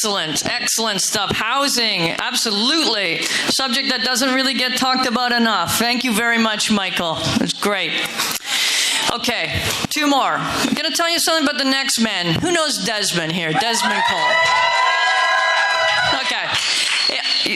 Excellent stuff. Housing, absolutely. Subject that doesn't really get talked about enough. Thank you very much, Michael. It's great. Okay, two more. I'm going to tell you something about the next man. Who knows Desmond here? Desmond Cole. Okay.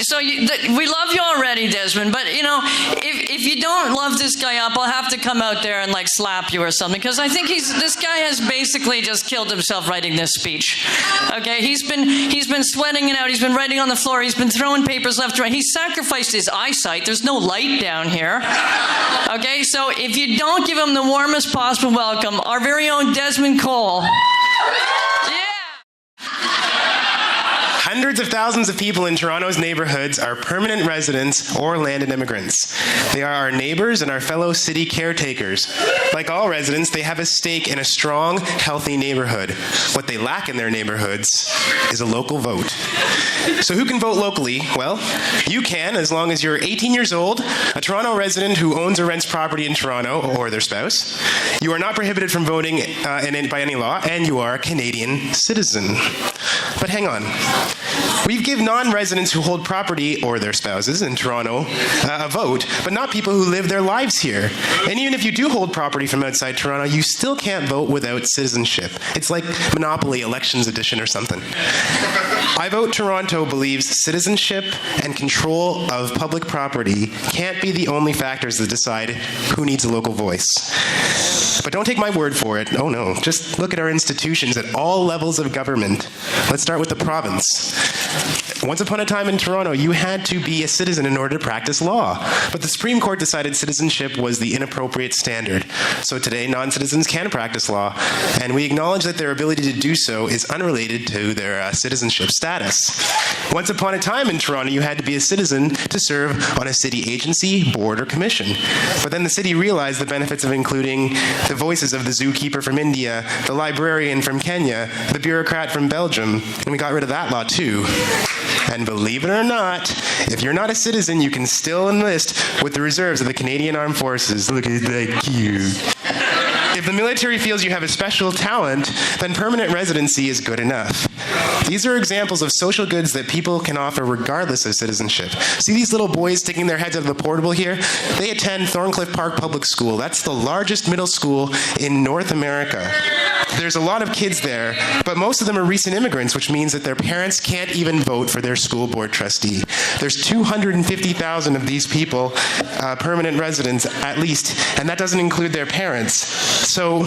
So we love you already, Desmond, but if you don't love this guy up, I'll have to come out there and slap you or something, because I think this guy has basically just killed himself writing this speech. Okay, he's been sweating it out. He's been writing on the floor. He's been throwing papers left and right. He sacrificed his eyesight. There's no light down here. Okay, so if you don't give him the warmest possible welcome, our very own Desmond Cole. Hundreds of thousands of people in Toronto's neighborhoods are permanent residents or landed immigrants. They are our neighbors and our fellow city caretakers. Like all residents, they have a stake in a strong, healthy neighborhood. What they lack in their neighborhoods is a local vote. So who can vote locally? Well, you can, as long as you're 18 years old, a Toronto resident who owns or rents property in Toronto, or their spouse. You are not prohibited from voting by any law, and you are a Canadian citizen. But hang on. We give non-residents who hold property, or their spouses, in Toronto a vote, but not people who live their lives here. And even if you do hold property from outside Toronto, you still can't vote without citizenship. It's like Monopoly Elections Edition or something. I Vote Toronto believes citizenship and control of public property can't be the only factors that decide who needs a local voice. But don't take my word for it. Oh no, just look at our institutions at all levels of government. Let's start with the province. Once upon a time in Toronto, you had to be a citizen in order to practice law. But the Supreme Court decided citizenship was the inappropriate standard. So today, non-citizens can practice law, and we acknowledge that their ability to do so is unrelated to their citizenship status. Once upon a time in Toronto, you had to be a citizen to serve on a city agency, board, or commission. But then the city realized the benefits of including the voices of the zookeeper from India, the librarian from Kenya, the bureaucrat from Belgium, and we got rid of that law too. And believe it or not, if you're not a citizen, you can still enlist with the reserves of the Canadian Armed Forces. Look at that cute. If the military feels you have a special talent, then permanent residency is good enough. These are examples of social goods that people can offer regardless of citizenship. See these little boys sticking their heads out of the portable here? They attend Thorncliffe Park Public School. That's the largest middle school in North America. There's a lot of kids there, but most of them are recent immigrants, which means that their parents can't even vote for their school board trustee. There's 250,000 of these people, permanent residents at least, and that doesn't include their parents. So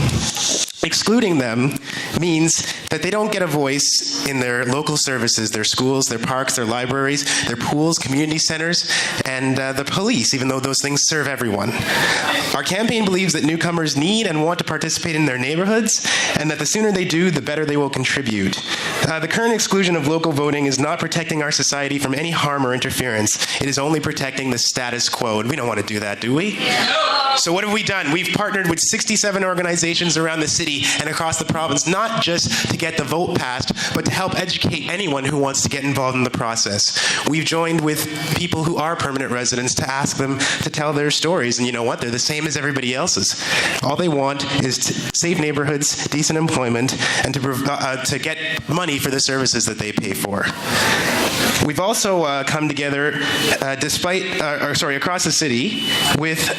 excluding them means that they don't get a voice in their local services, their schools, their parks, their libraries, their pools, community centers, and the police, even though those things serve everyone. Our campaign believes that newcomers need and want to participate in their neighborhoods, and that the sooner they do, the better they will contribute. The current exclusion of local voting is not protecting our society from any harm or interference. It is only protecting the status quo, and we don't want to do that, do we? So what have we done? We've partnered with 67 organizations around the city and across the province, not just to get the vote passed, but to help educate anyone who wants to get involved in the process. We've joined with people who are permanent residents to ask them to tell their stories, and you know what? They're the same as everybody else's. All they want is safe neighborhoods, decent employment, and to get money for the services that they pay for. We've also come together across the city with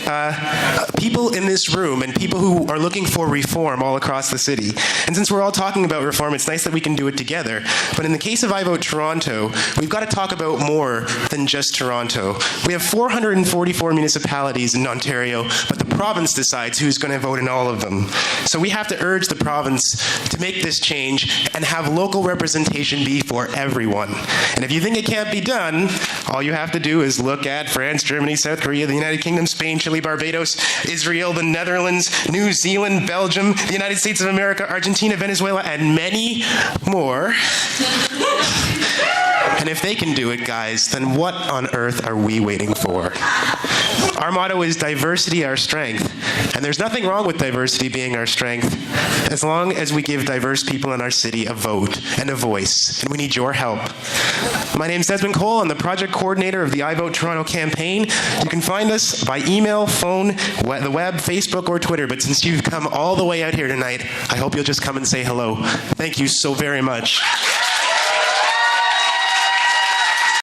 people in this room and people who are looking for reform all across the city. And since we're all talking about reform, it's nice that we can do it together. But in the case of I Vote Toronto, we've got to talk about more than just Toronto. We have 444 municipalities in Ontario, but the province decides who's going to vote in all of them. So we have to urge the province to make this change and have local representation be for everyone. And if you think it can't be done, all you have to do is look at France, Germany, South Korea, the United Kingdom, Spain, Chile, Barbados, Israel, the Netherlands, New Zealand, Belgium, the United States of America, Argentina, Venezuela, and many more. And if they can do it, guys, then what on earth are we waiting for? Our motto is diversity, our strength. And there's nothing wrong with diversity being our strength, as long as we give diverse people in our city a vote and a voice. And we need your help. My name's Desmond Cole. I'm the project coordinator of the I Vote Toronto campaign. You can find us by email, phone, the web, Facebook, or Twitter. But since you've come all the way out here tonight, I hope you'll just come and say hello. Thank you so very much.